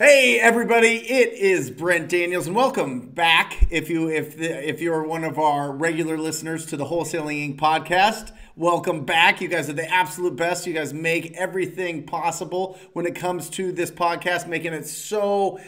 Hey everybody, it is Brent Daniels, and welcome back. If you're one of our regular listeners to the Wholesaling Inc. podcast, welcome back. You guys are the absolute best. You guys make everything possible when it comes to this podcast, making it so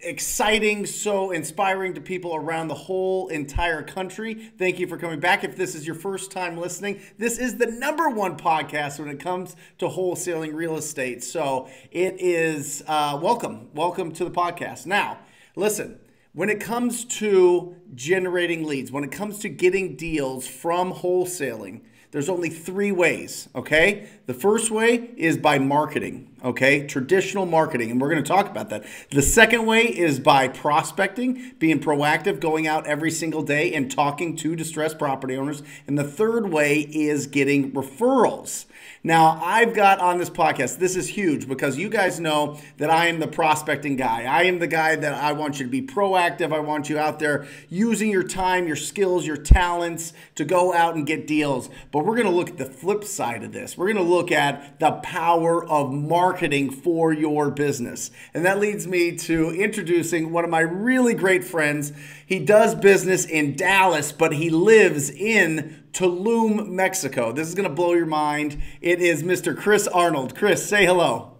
exciting, so inspiring to people around the whole entire country. Thank you for coming back. If this is your first time listening, this is the #1 podcast when it comes to wholesaling real estate. So it is welcome to the podcast. Now, listen, when it comes to generating leads, when it comes to getting deals from wholesaling, there's only 3 ways, okay? The first way is by marketing, okay? Traditional marketing, and we're going to talk about that. The second way is by prospecting, being proactive, going out every single day and talking to distressed property owners. And the third way is getting referrals. Now, I've got on this podcast, this is huge because you guys know that I am the prospecting guy. I am the guy that I want you to be proactive. I want you out there using your time, your skills, your talents to go out and get deals. But we're going to look at the flip side of this. We're going to look at the power of marketing for your business. And that leads me to introducing one of my really great friends. He does business in Dallas, but he lives in Tulum, Mexico. This is going to blow your mind. It is Mr. Chris Arnold. Chris, say hello.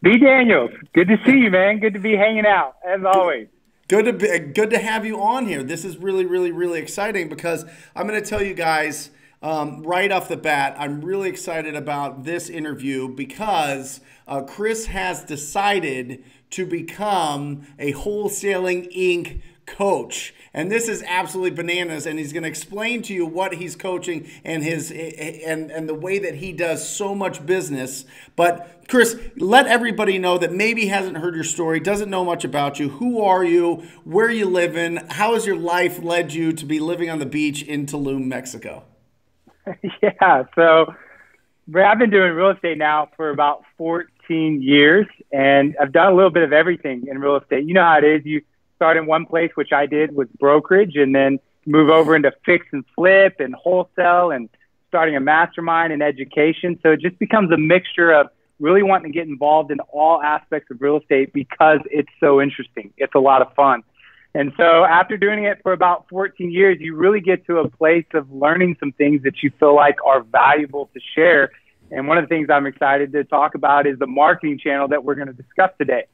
B. Daniels, good to see you, man. Good to be hanging out, as always. Good to have you on here. This is really, really, really exciting because I'm going to tell you guys right off the bat, I'm really excited about this interview because Chris has decided to become a Wholesaling Inc. coach. And this is absolutely bananas, and he's going to explain to you what he's coaching and and the way that he does so much business. But Chris, let everybody know that maybe hasn't heard your story, doesn't know much about you. Who are you? Where you living? How has your life led you to be living on the beach in Tulum, Mexico? Yeah, so I've been doing real estate now for about 14 years, and I've done a little bit of everything in real estate. You know how it is. You start in one place, which I did with brokerage, and then move over into fix and flip and wholesale and starting a mastermind and education. So it just becomes a mixture of really wanting to get involved in all aspects of real estate because it's so interesting. It's a lot of fun. And so after doing it for about 14 years, you really get to a place of learning some things that you feel like are valuable to share. And one of the things I'm excited to talk about is the marketing channel that we're going to discuss today.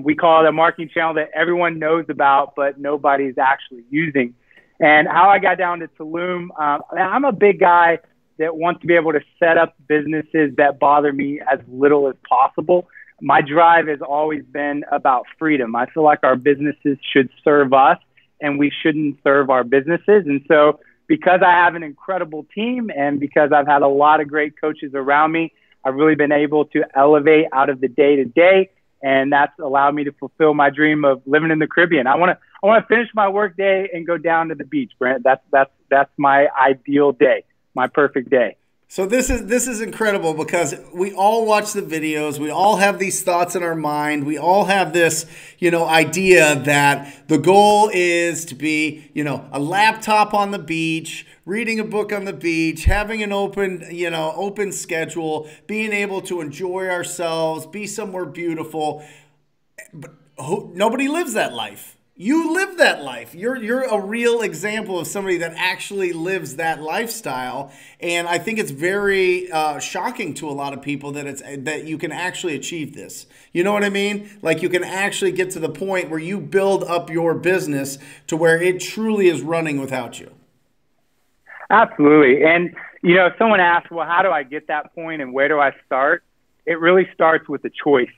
We call it a marketing channel that everyone knows about, but nobody's actually using. And how I got down to Tulum, I'm a big guy that wants to be able to set up businesses that bother me as little as possible. My drive has always been about freedom. I feel like our businesses should serve us and we shouldn't serve our businesses. And so because I have an incredible team and because I've had a lot of great coaches around me, I've really been able to elevate out of the day-to-day. And that's allowed me to fulfill my dream of living in the Caribbean. I want to finish my work day and go down to the beach, Brent. That's my ideal day, my perfect day. So this is incredible because we all watch the videos. We all have these thoughts in our mind. We all have this, idea that the goal is to be, a laptop on the beach, reading a book on the beach, having an open schedule, being able to enjoy ourselves, be somewhere beautiful. But nobody lives that life. You live that life. You're a real example of somebody that actually lives that lifestyle, and I think it's very shocking to a lot of people that you can actually achieve this. You know what I mean? Like you can actually get to the point where you build up your business to where it truly is running without you. Absolutely. And if someone asks, well, how do I get that point and where do I start? It really starts with a choice.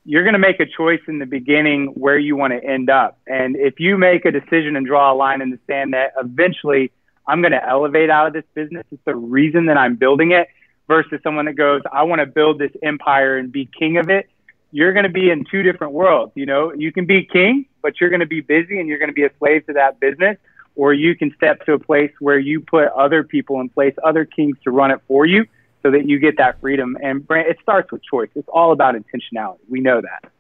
You're going to make a choice in the beginning where you want to end up. And if you make a decision and draw a line in the sand that eventually I'm going to elevate out of this business, it's the reason that I'm building it, versus someone that goes, I want to build this empire and be king of it, you're going to be in 2 different worlds. You can be king, but you're going to be busy and you're going to be a slave to that business. Or you can step to a place where you put other people in place, other kings to run it for you, so that you get that freedom. And it starts with choice. It's all about intentionality. We know that.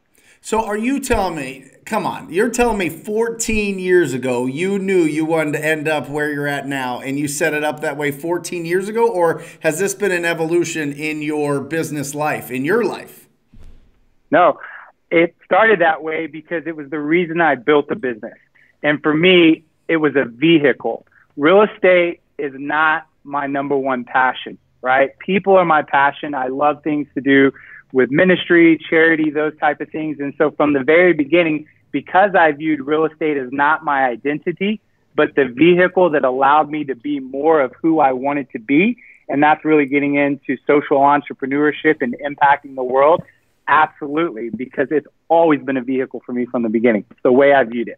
So are you telling me, come on, you're telling me 14 years ago you knew you wanted to end up where you're at now and you set it up that way 14 years ago? Or has this been an evolution in your business life, in your life? No, It started that way because it was the reason I built a business. And for me, it was a vehicle. Real estate is not my number one passion, right? People are my passion. I love things to do with ministry, charity, those type of things. And so from the very beginning, because I viewed real estate as not my identity, but the vehicle that allowed me to be more of who I wanted to be, and that's really getting into social entrepreneurship and impacting the world, absolutely, because it's always been a vehicle for me from the beginning. It's the way I viewed it.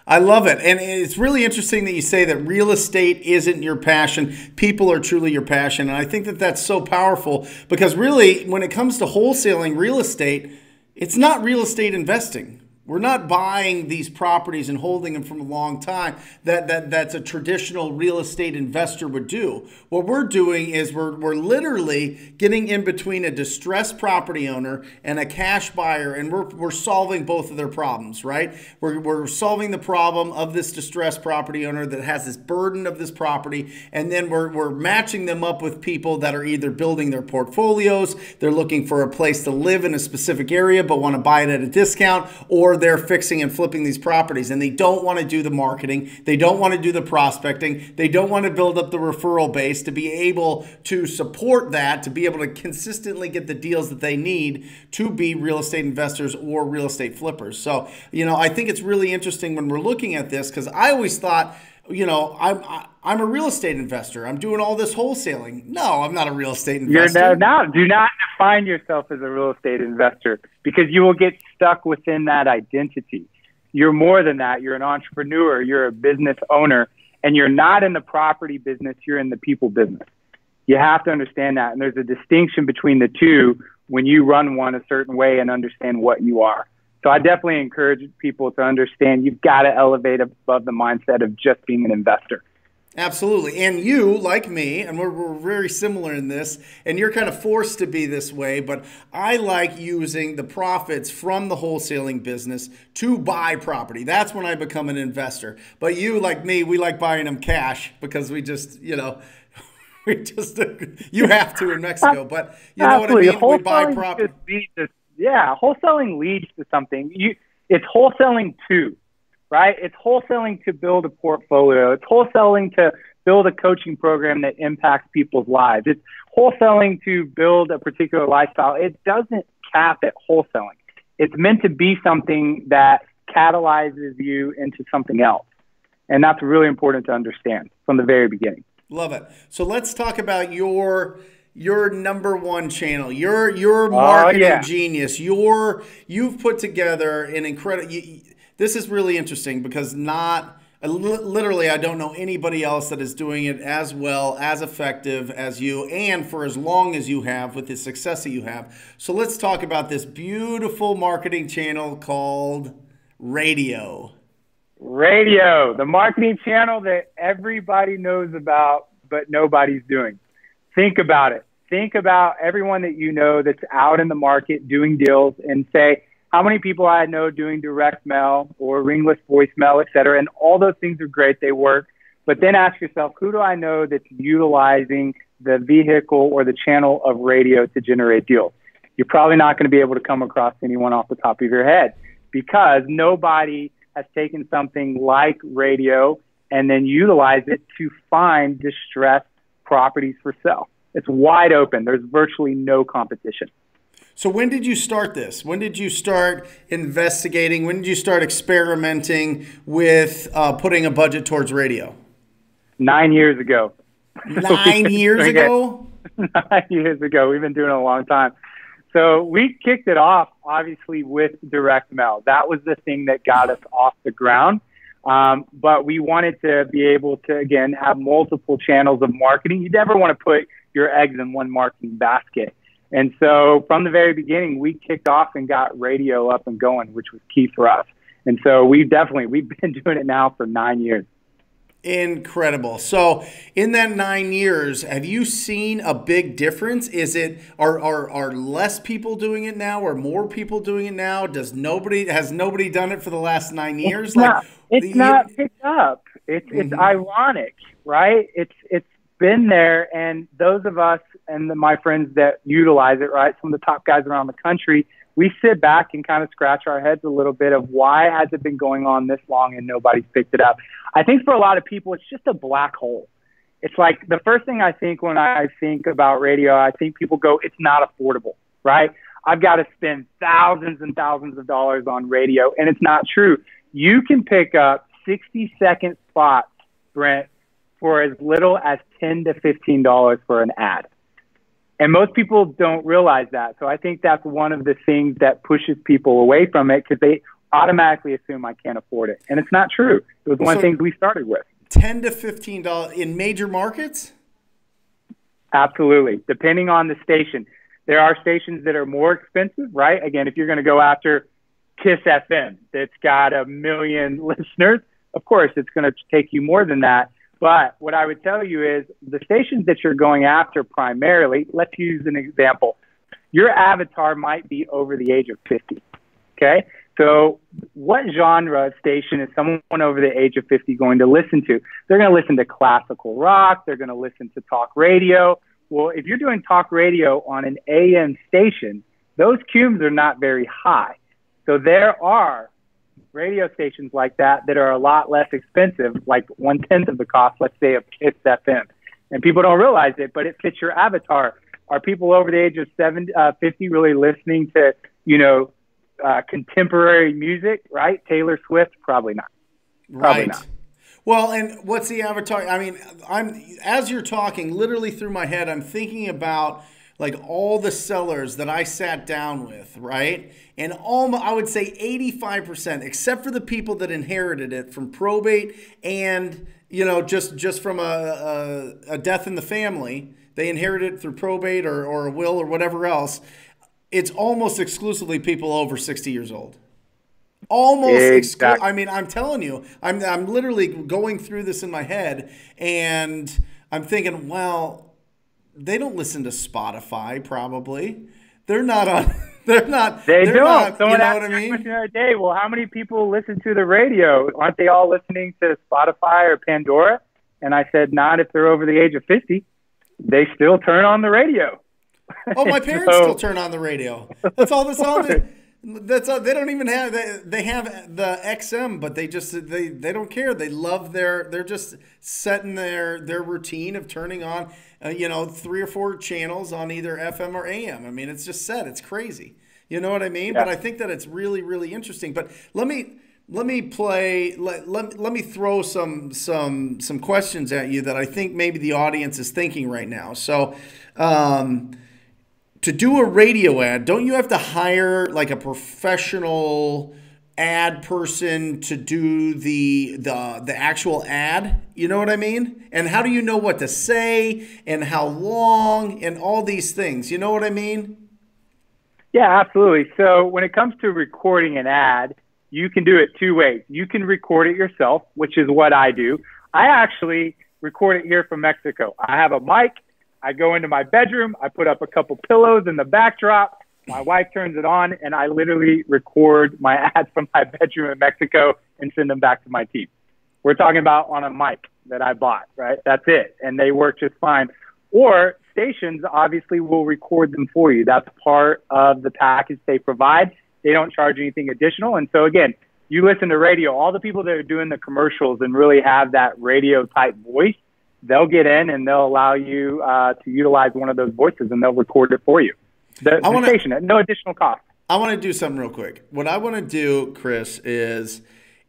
I love it. And it's really interesting that you say that real estate isn't your passion. People are truly your passion. And I think that that's so powerful because really, when it comes to wholesaling real estate, it's not real estate investing. We're not buying these properties and holding them for a long time that's a traditional real estate investor would do. What we're doing is we're literally getting in between a distressed property owner and a cash buyer, and we're solving both of their problems, right? We're solving the problem of this distressed property owner that has this burden of this property, and then we're matching them up with people that are either building their portfolios, they're looking for a place to live in a specific area but want to buy it at a discount, or they're fixing and flipping these properties and they don't want to do the marketing. They don't want to do the prospecting. They don't want to build up the referral base to be able to support that, to be able to consistently get the deals that they need to be real estate investors or real estate flippers. So, I think it's really interesting when we're looking at this because I always thought, I'm a real estate investor. I'm doing all this wholesaling. No, I'm not a real estate investor. Do not define yourself as a real estate investor because you will get stuck within that identity. You're more than that. You're an entrepreneur. You're a business owner, and you're not in the property business. You're in the people business. You have to understand that. And there's a distinction between the two when you run one a certain way and understand what you are. So I definitely encourage people to understand you've got to elevate above the mindset of just being an investor. Absolutely. And you, like me, and we're very similar in this, and you're kind of forced to be this way, but I like using the profits from the wholesaling business to buy property. That's when I become an investor. But you, like me, we like buying them cash because we just, you have to in Mexico, but you know what I mean? We buy property. Wholesaling leads to something. It's wholesaling too. Right? It's wholesaling to build a portfolio. It's wholesaling to build a coaching program that impacts people's lives. It's wholesaling to build a particular lifestyle. It doesn't cap at wholesaling. It's meant to be something that catalyzes you into something else. And that's really important to understand from the very beginning. Love it. So let's talk about your number one channel, your marketing genius. You've put together an incredible. This is really interesting because literally I don't know anybody else that is doing it as well, as effective as you, and for as long as you have with the success that you have. So let's talk about this beautiful marketing channel called Radio. Radio, the marketing channel that everybody knows about, but nobody's doing. Think about it. Think about everyone that you know that's out in the market doing deals and say, how many people I know doing direct mail or ringless voicemail, et cetera, and all those things are great. They work. But then ask yourself, who do I know that's utilizing the vehicle or the channel of radio to generate deals? You're probably not going to be able to come across anyone off the top of your head because nobody has taken something like radio and then utilized it to find distressed properties for sale. It's wide open. There's virtually no competition. So when did you start this? When did you start investigating? When did you start experimenting with putting a budget towards radio? 9 years ago. 9 years ago? 9 years ago. We've been doing it a long time. So we kicked it off, obviously, with direct mail. That was the thing that got us off the ground. But we wanted to be able to, again, have multiple channels of marketing. You never want to put your eggs in one marketing basket. And so from the very beginning, we kicked off and got radio up and going, which was key for us. And so we've been doing it now for 9 years. Incredible. So in that 9 years, have you seen a big difference? Are less people doing it now or more people doing it now? Has nobody done it for the last 9 years? It's not picked up. It's ironic, right? It's been there. And those of us and my friends that utilize it, right, some of the top guys around the country, we sit back and kind of scratch our heads a little bit of why has it been going on this long and nobody's picked it up. I think for a lot of people, it's just a black hole. It's like the first thing I think when I think about radio, I think people go, it's not affordable, right? I've got to spend thousands and thousands of dollars on radio, and it's not true. You can pick up 60-second spots, Brent, for as little as $10 to $15 for an ad. And most people don't realize that. So I think that's one of the things that pushes people away from it because they automatically assume I can't afford it. And it's not true. It was one of the things we started with. $10 to $15 in major markets? Absolutely. Depending on the station. There are stations that are more expensive, right? Again, if you're going to go after Kiss FM, that's got 1 million listeners, of course, it's going to take you more than that. But what I would tell you is the stations that you're going after primarily, let's use an example. Your avatar might be over the age of 50, okay? So what genre station is someone over the age of 50 going to listen to? They're going to listen to classical rock. They're going to listen to talk radio. Well, if you're doing talk radio on an AM station, those cumes are not very high. So there are radio stations like that are a lot less expensive, like 1/10 of the cost, let's say, of Kiss FM. And people don't realize it, but it fits your avatar. Are people over the age of 50 really listening to, contemporary music, right? Taylor Swift? Probably not. Probably not. Well, and what's the avatar? I mean, as you're talking, literally through my head, I'm thinking about like all the sellers that I sat down with, right? And I would say 85%, except for the people that inherited it from probate and, just from a death in the family, they inherited it through probate or a will or whatever else. It's almost exclusively people over 60 years old. I mean, I'm telling you, I'm literally going through this in my head and I'm thinking, well, they don't listen to Spotify, probably. They're not on. They don't. Someone asked me the other day, well, how many people listen to the radio? Aren't they all listening to Spotify or Pandora? And I said, not if they're over the age of 50. They still turn on the radio. Oh, my parents still turn on the radio. That's all that's on. That's all, they don't even have. They have the XM, but they don't care. They love they're just setting their routine of turning on 3 or 4 channels on either FM or AM. I mean, it's just set. It's crazy. You know what I mean? Yeah. But I think that it's really, really interesting. But let me throw some questions at you that I think maybe the audience is thinking right now. So, to do a radio ad, don't you have to hire like a professional ad person to do the actual ad? You know what I mean? And how do you know what to say and how long and all these things? You know what I mean? Yeah, absolutely. So when it comes to recording an ad, you can do it 2 ways. You can record it yourself, which is what I do. I actually record it here from Mexico. I have a mic. I go into my bedroom, I put up a couple pillows in the backdrop, my wife turns it on, and I literally record my ads from my bedroom in Mexico and send them back to my team. We're talking about on a mic that I bought, right? That's it. And they work just fine. Or stations obviously will record them for you. That's part of the package they provide. They don't charge anything additional. And so again, you listen to radio, all the people that are doing the commercials and really have that radio type voice, they'll get in and they'll allow you to utilize one of those voices and they'll record it for you. The station at no additional cost. I want to do something real quick. What I want to do, Chris, is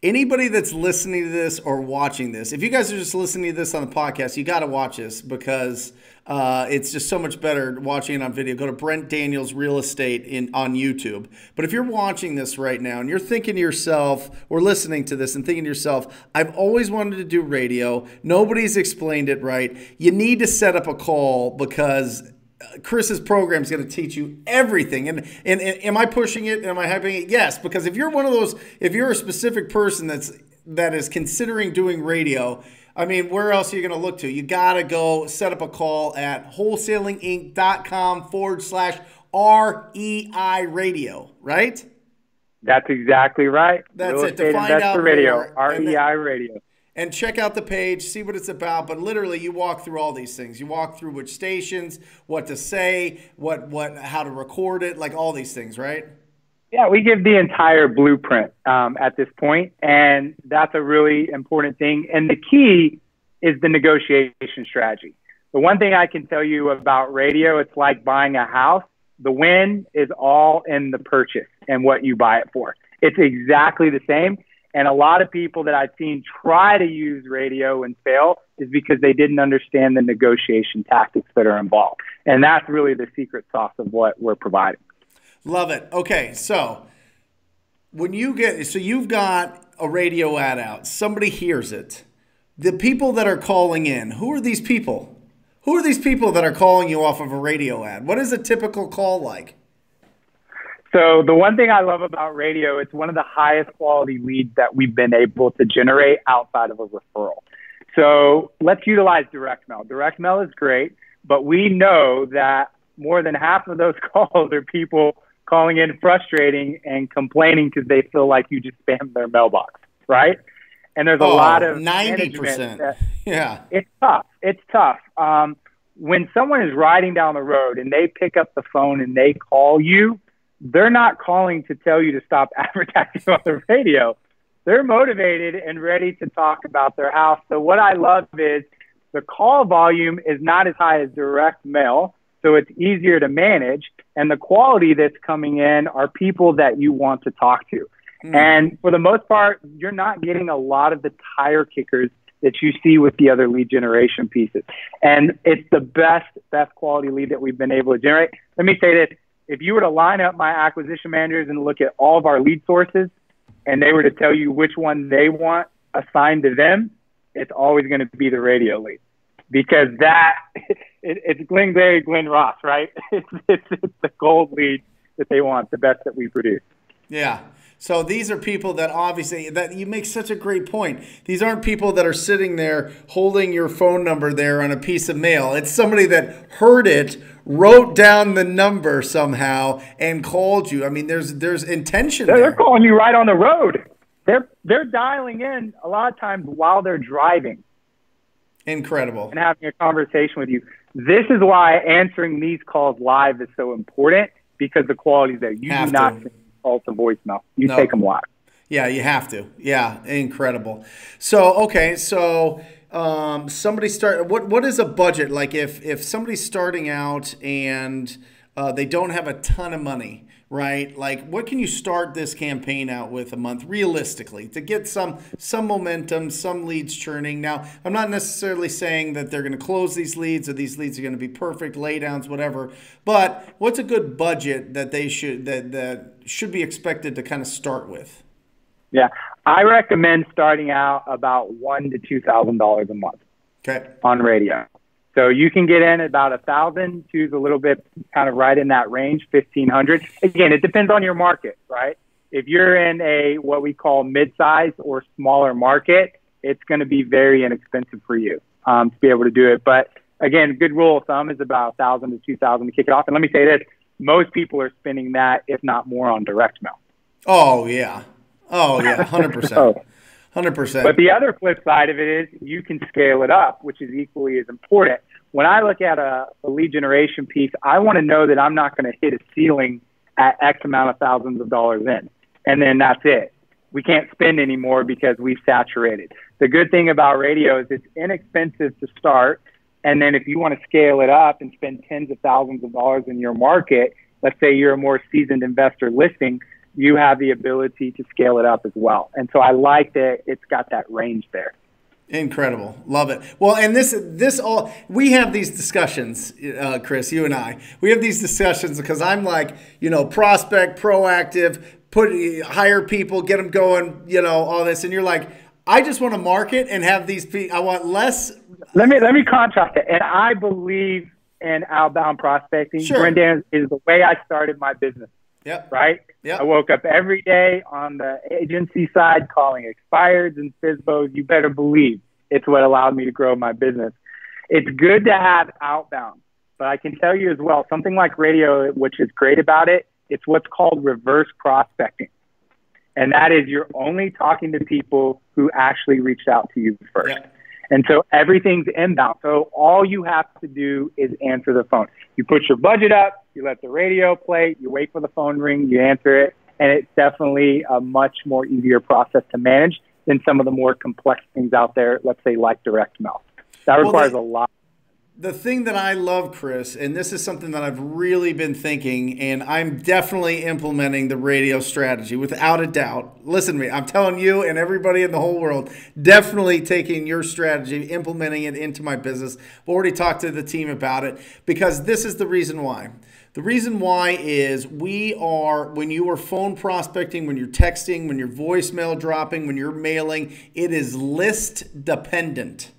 anybody that's listening to this or watching this, if you guys are just listening to this on the podcast, you got to watch this because it's just so much better watching it on video. Go to Brent Daniels Real Estate on YouTube. But if you're watching this right now and you're thinking to yourself or listening to this and thinking to yourself, I've always wanted to do radio. Nobody's explained it right. You need to set up a call because Chris's program is going to teach you everything. And am I pushing it? Am I hyping it? Yes, because if you're one of those, if you're a specific person that is considering doing radio, I mean, where else are you going to look to? You got to go set up a call at wholesalinginc.com/REI radio, right? That's exactly right. That's Real it. To find out radio, REI radio. and check out the page, see what it's about. But literally, you walk through all these things. You walk through which stations, what to say, how to record it, like all these things, right? Yeah, we give the entire blueprint at this point, and that's a really important thing. And the key is the negotiation strategy. The one thing I can tell you about radio, it's like buying a house. The win is all in the purchase and what you buy it for. It's exactly the same. And a lot of people that I've seen try to use radio and fail is because they didn't understand the negotiation tactics that are involved. And that's really the secret sauce of what we're providing. Love it. Okay, so you've got a radio ad out. Somebody hears it. The people that are calling in, who are these people? Who are these people that are calling you off of a radio ad? What is a typical call like? So the one thing I love about radio, it's one of the highest quality leads that we've been able to generate outside of a referral. So let's utilize direct mail. Direct mail is great, but we know that more than half of those calls are people calling in frustrating and complaining because they feel like you just spammed their mailbox, right? And there's a lot of 90%. Yeah. It's tough. It's tough. When someone is riding down the road and they pick up the phone and they call you, they're not calling to tell you to stop advertising on the radio. They're motivated and ready to talk about their house. So what I love is the call volume is not as high as direct mail, so it's easier to manage. And the quality that's coming in are people that you want to talk to. And for the most part, you're not getting a lot of the tire kickers that you see with the other lead generation pieces. And it's the best quality lead that we've been able to generate. Let me say this. If you were to line up my acquisition managers and look at all of our lead sources and they were to tell you which one they want assigned to them, it's always going to be the radio lead. Because it's Glenn Gary, Glenn Ross, right? It's the gold lead that they want, the best that we produce. Yeah. So these are people that obviously, that you make such a great point. These aren't people that are sitting there holding your phone number there on a piece of mail. It's somebody that heard it, wrote down the number somehow, and called you. I mean, there's intention there. They're calling you right on the road. They're dialing in a lot of times while they're driving. Incredible. And having a conversation with you. This is why answering these calls live is so important, because the quality is there. You do not send calls to voicemail. You take them live. Yeah, you have to. Yeah, incredible. So, okay, so somebody what is a budget? Like if somebody's starting out and they don't have a ton of money, right? Like what can you start this campaign out with a month realistically to get some momentum, some leads churning? Now, I'm not necessarily saying that they're going to close these leads or these leads are going to be perfect laydowns, whatever. But what's a good budget that they that should be expected to kind of start with? Yeah, I recommend starting out about $1,000 to $2,000 a month. Okay. On radio. So you can get in about $1,000 to a little bit kind of right in that range, $1,500. Again, it depends on your market, right? If you're in a what we call mid-size or smaller market, it's going to be very inexpensive for you to be able to do it. But again, good rule of thumb is about $1,000 to $2,000 to kick it off. And let me say this: most people are spending that, if not more, on direct mail. Oh yeah, 100%. 100%. But the other flip side of it is you can scale it up, which is equally as important. When I look at a lead generation piece, I want to know that I'm not going to hit a ceiling at X amount of thousands of dollars in. And then that's it. We can't spend anymore because we've saturated. The good thing about radio is it's inexpensive to start. And then if you want to scale it up and spend tens of thousands of dollars in your market, let's say you're a more seasoned investor listing, you have the ability to scale it up as well. And so I like that it's got that range there. Incredible. Love it. Well, and this all, we have these discussions, Chris, you and I, we have these discussions because I'm like, prospect, proactive, hire people, get them going, all this. And you're like, I just want to market and have these people, I want less. Let me contrast it. And I believe in outbound prospecting. Sure. Brent Daniels is the way I started my business. Yep. Right? Yep. I woke up every day on the agency side calling expireds and FSBOs. You better believe it's what allowed me to grow my business. It's good to have outbound, but I can tell you as well, something like radio, which is great about it, it's what's called reverse prospecting. And that is, you're only talking to people who actually reached out to you first. Yeah. And so everything's inbound. So all you have to do is answer the phone. You put your budget up, you let the radio play, you wait for the phone ring, you answer it. And it's definitely a much more easier process to manage than some of the more complex things out there, let's say like direct mail. That requires a lot. The thing that I love, Chris, and this is something that I've really been thinking, and I'm definitely implementing the radio strategy without a doubt. Listen to me, I'm telling you and everybody in the whole world, definitely taking your strategy, implementing it into my business. I've already talked to the team about it because this is the reason why. The reason why is when you are phone prospecting, when you're texting, when you're voicemail dropping, when you're mailing, it is list dependent.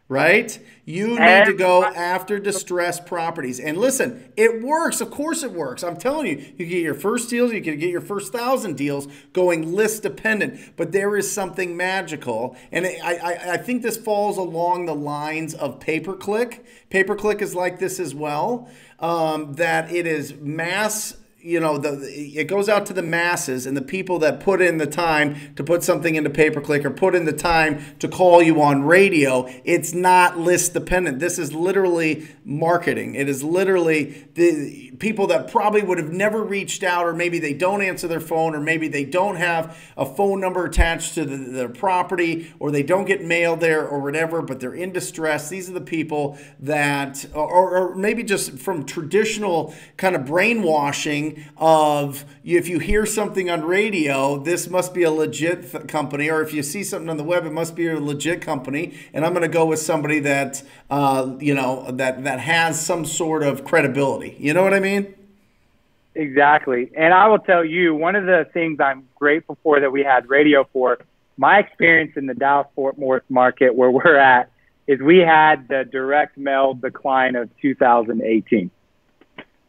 Right? You need to go after distressed properties. And listen, it works. Of course it works. I'm telling you, you get your first deals, you can get your first 1,000 deals going list dependent. But there is something magical. And I think this falls along the lines of pay-per-click. Pay-per-click is like this as well, that it is mass. It goes out to the masses and the people that put in the time to put something into pay-per-click or put in the time to call you on radio. It's not list dependent. This is literally marketing. It is literally the people that probably would have never reached out, or maybe they don't answer their phone, or maybe they don't have a phone number attached to their property, or they don't get mail there or whatever, but they're in distress. These are the people that, or maybe just from traditional kind of brainwashing of, if you hear something on radio, this must be a legit company, or if you see something on the web, it must be a legit company, and I'm going to go with somebody that that has some sort of credibility. You know what I mean? Exactly. And I will tell you, one of the things I'm grateful for that we had radio for, my experience in the Dallas-Fort Worth market where we're at, is we had the direct mail decline of 2018.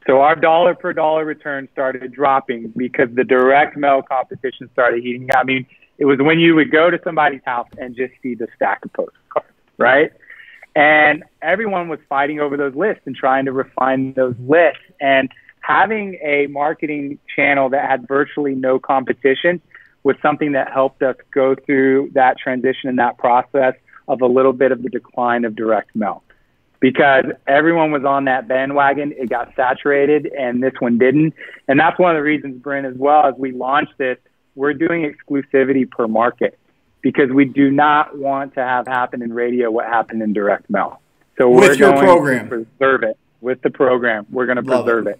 So our dollar per dollar return started dropping because the direct mail competition started heating up. I mean, it was when you would go to somebody's house and just see the stack of postcards, right? And everyone was fighting over those lists and trying to refine those lists. And having a marketing channel that had virtually no competition was something that helped us go through that transition and that process of a little bit of the decline of direct mail. Because everyone was on that bandwagon, it got saturated, and this one didn't. And that's one of the reasons, Brent, as well, as we launched this, we're doing exclusivity per market, because we do not want to have happen in radio what happened in direct mail. So we're going to preserve it with the program. We're going to preserve it.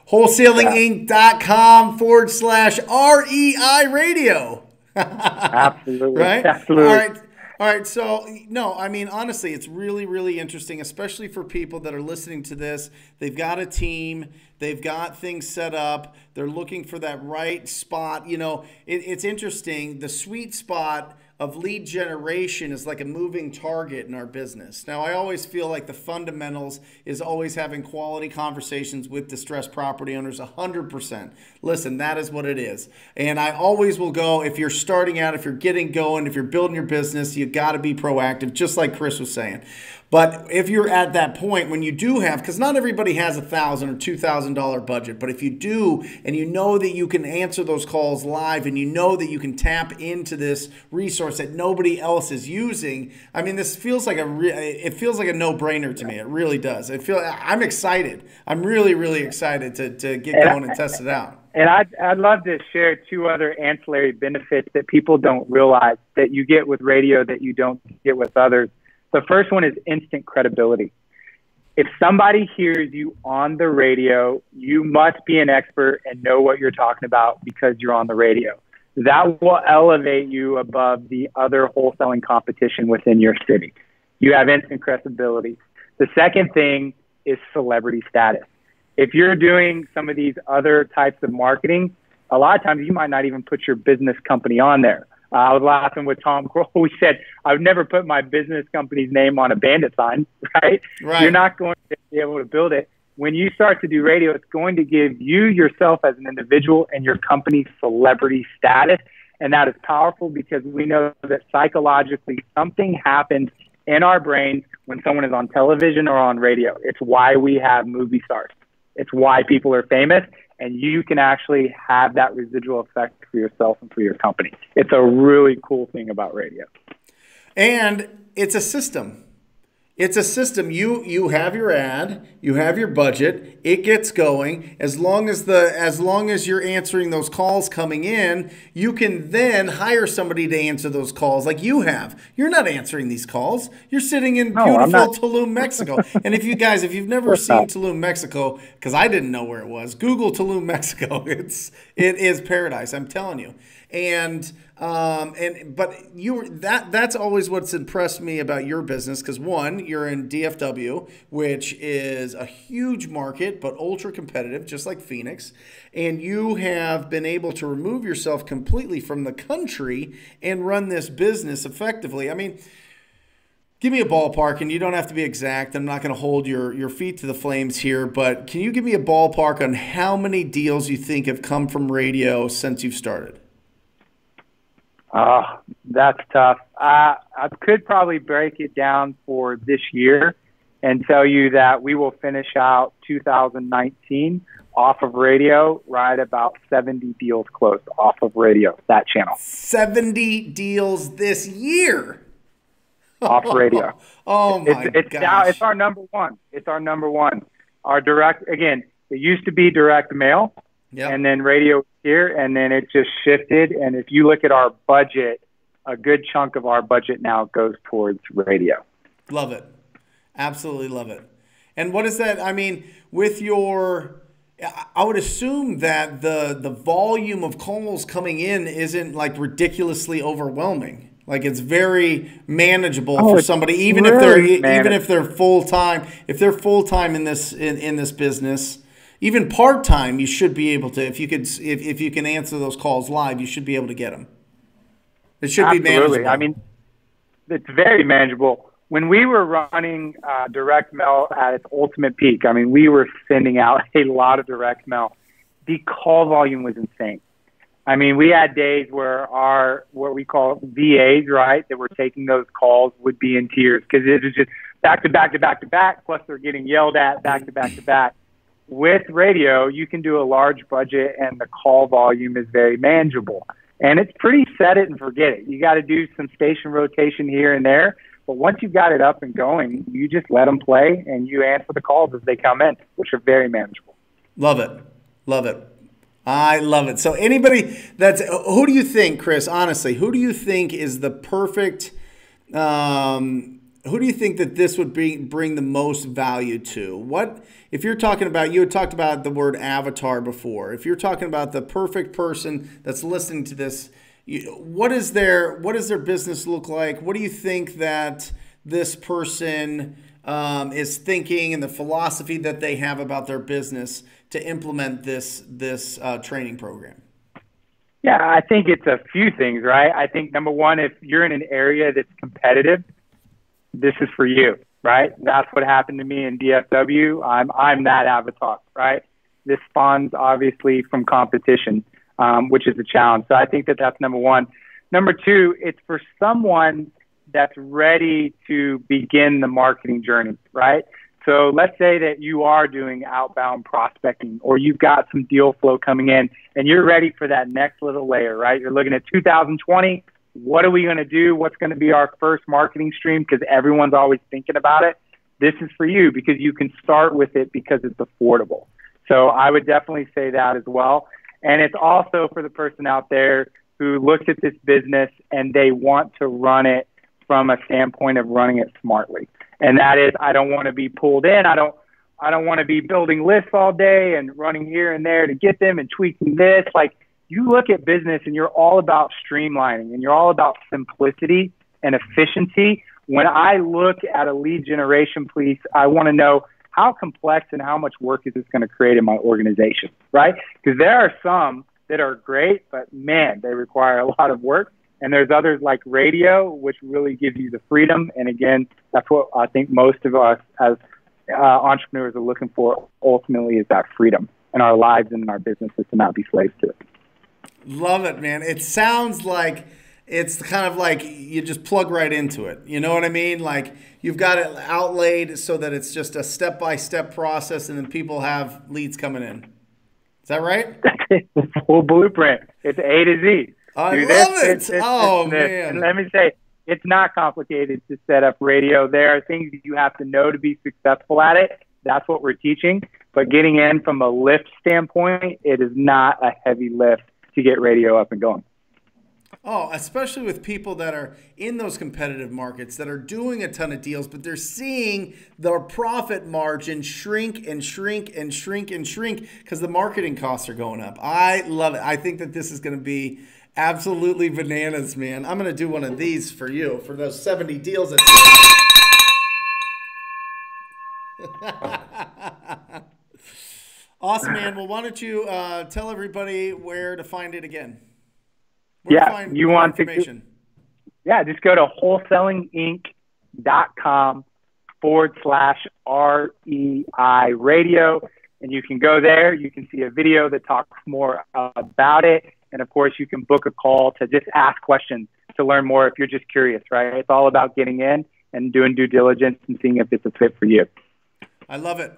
Wholesalinginc.com/REI radio. Absolutely. Right? Absolutely. All right, so, no, I mean, honestly, it's really, really interesting, especially for people that are listening to this. They've got a team. They've got things set up. They're looking for that right spot. You know, it's interesting. The sweet spot of lead generation is like a moving target in our business. Now, I always feel like the fundamentals is always having quality conversations with distressed property owners, 100%. Listen, that is what it is. And I always will go, if you're starting out, if you're getting going, if you're building your business, you got to be proactive, just like Chris was saying. But if you're at that point when you do have, because not everybody has $1,000 or $2,000 budget, but if you do, and you know that you can answer those calls live, and you know that you can tap into this resource that nobody else is using, I mean, this feels like it feels like a no-brainer to me. It really does. I'm excited. I'm really, really excited to get going and test it out. And I'd love to share two other ancillary benefits that people don't realize that you get with radio that you don't get with others. The first one is instant credibility. If somebody hears you on the radio, you must be an expert and know what you're talking about because you're on the radio. That will elevate you above the other wholesaling competition within your city. You have instant credibility. The second thing is celebrity status. If you're doing some of these other types of marketing, a lot of times you might not even put your business company on there. I was laughing with Tom Kroll. We said, I would never put my business company's name on a bandit sign, right? You're not going to be able to build it. When you start to do radio, it's going to give you yourself as an individual and your company's celebrity status. And that is powerful because we know that psychologically something happens in our brains when someone is on television or on radio. It's why we have movie stars. It's why people are famous. and you can actually have that residual effect for yourself and for your company. It's a really cool thing about radio. And it's a system. It's a system. You have your ad, you have your budget, it gets going. As long as you're answering those calls coming in, you can then hire somebody to answer those calls like you have. You're not answering these calls. You're sitting in beautiful Tulum, Mexico. And if you've never seen Tulum, Mexico, because I didn't know where it was, Google Tulum, Mexico. It is paradise, I'm telling you. But that's always what's impressed me about your business, because one, you're in DFW, which is a huge market but ultra competitive, just like Phoenix, and you have been able to remove yourself completely from the country and run this business effectively. I mean, give me a ballpark, and you don't have to be exact. I'm not going to hold your feet to the flames here, but can you give me a ballpark on how many deals you think have come from radio since you've started? Oh, that's tough. I could probably break it down for this year and tell you that we will finish out 2019 off of radio, right about 70 deals closed off of radio, that channel. 70 deals this year? Off radio. Oh, my gosh. It's our number one. It's our number one. Our direct, again, it used to be direct mail. Yep. And then radio here, and then it just shifted. And if you look at our budget, a good chunk of our budget now goes towards radio. Love it. Absolutely love it. And what is that? I mean, with your, I would assume that the volume of calls coming in isn't like ridiculously overwhelming. Like it's very manageable for somebody, even if they're full time. If they're full time in this business. Even part-time, you should be able to, if you can answer those calls live, you should be able to get them. It should be manageable. I mean, it's very manageable. When we were running direct mail at its ultimate peak, I mean, we were sending out a lot of direct mail. The call volume was insane. I mean, we had days where what we call VAs, right, that were taking those calls would be in tears because it was just back to back to back to back, plus they're getting yelled at back to back to back. With radio, you can do a large budget and the call volume is very manageable. And it's pretty set it and forget it. You got to do some station rotation here and there. But once you've got it up and going, you just let them play and you answer the calls as they come in, which are very manageable. Love it. Love it. I love it. So who do you think, Chris, honestly, who do you think is the perfect who do you think that this would bring the most value to? What if you're talking about, you had talked about the word avatar before. If you're talking about the perfect person that's listening to this, what does their business look like? What do you think that this person is thinking and the philosophy that they have about their business to implement this training program? Yeah, I think it's a few things, right? I think number one, if you're in an area that's competitive, this is for you, right? That's what happened to me in DFW. I'm that avatar, right? This spawns obviously from competition, which is a challenge. So I think that's number one. Number two, it's for someone that's ready to begin the marketing journey, right? So let's say that you are doing outbound prospecting or you've got some deal flow coming in and you're ready for that next little layer, right? You're looking at 2020. What are we going to do? What's going to be our first marketing stream? Because everyone's always thinking about it. This is for you because you can start with it because it's affordable. So I would definitely say that as well. And it's also for the person out there who looks at this business and they want to run it from a standpoint of running it smartly. And that is, I don't want to be pulled in. I don't want to be building lists all day and running here and there to get them and tweaking this. Like, you look at business and you're all about streamlining and you're all about simplicity and efficiency. When I look at a lead generation piece, I want to know how complex and how much work is this going to create in my organization, right? Because there are some that are great, but man, they require a lot of work. And there's others like radio, which really gives you the freedom. And again, that's what I think most of us as entrepreneurs are looking for ultimately, is that freedom in our lives and in our businesses to not be slaves to it. Love it, man. It sounds like it's kind of like you just plug right into it. You know what I mean? Like you've got it outlaid so that it's just a step-by-step process and then people have leads coming in. Is that right? It's the full blueprint. It's A to Z. I Do love this, it. Oh, man. And let me say, it's not complicated to set up radio. There are things that you have to know to be successful at it. That's what we're teaching. But getting in from a lift standpoint, it is not a heavy lift to get radio up and going. Oh, especially with people that are in those competitive markets that are doing a ton of deals, but they're seeing their profit margin shrink and shrink and shrink and shrink because the marketing costs are going up. I love it. I think that this is going to be absolutely bananas, man. I'm going to do one of these for you for those 70 deals. That Awesome, man. Well, why don't you tell everybody where to find it again? You want information? Just go to wholesalinginc.com/REI radio, and you can go there. You can see a video that talks more about it. And of course, you can book a call to just ask questions to learn more if you're just curious, right? It's all about getting in and doing due diligence and seeing if it's a fit for you. I love it.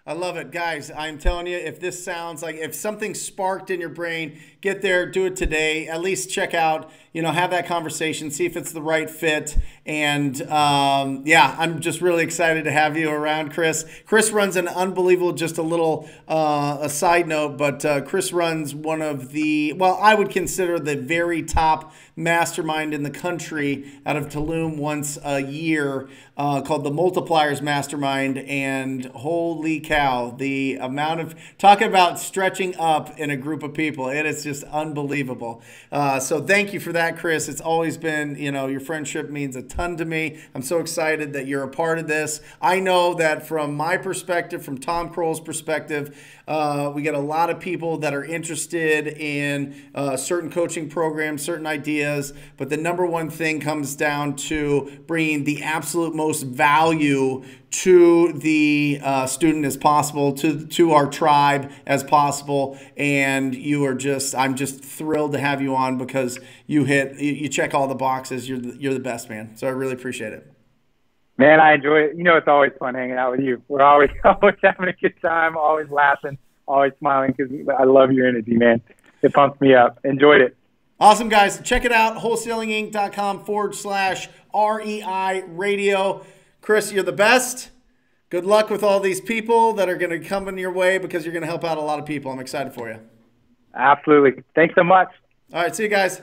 I love it. Guys, I'm telling you, if this sounds like, if something sparked in your brain, get there, do it today. At least check out, have that conversation, see if it's the right fit. And I'm just really excited to have you around, Chris. Chris runs an unbelievable, just a little a side note, but Chris runs one of the, I would consider the very top mastermind in the country out of Tulum once a year called the Multipliers Mastermind. And holy cow, the amount of, talking about stretching up in a group of people, it is just unbelievable. So thank you for that, Chris. It's always been, your friendship means a ton to me. I'm so excited that you're a part of this. I know that from my perspective, from Tom Kroll's perspective, we get a lot of people that are interested in certain coaching programs, certain ideas, but the number one thing comes down to bringing the absolute most value to the student as possible, to our tribe as possible. And I'm just thrilled to have you on because you check all the boxes. You're the best, man. So I really appreciate it. Man, I enjoy it. It's always fun hanging out with you. We're always having a good time, always laughing, always smiling because I love your energy, man. It pumps me up. Enjoyed it. Awesome, guys. Check it out, wholesalinginc.com/REI radio. Chris, you're the best. Good luck with all these people that are going to come in your way because you're going to help out a lot of people. I'm excited for you. Absolutely. Thanks so much. All right. See you guys.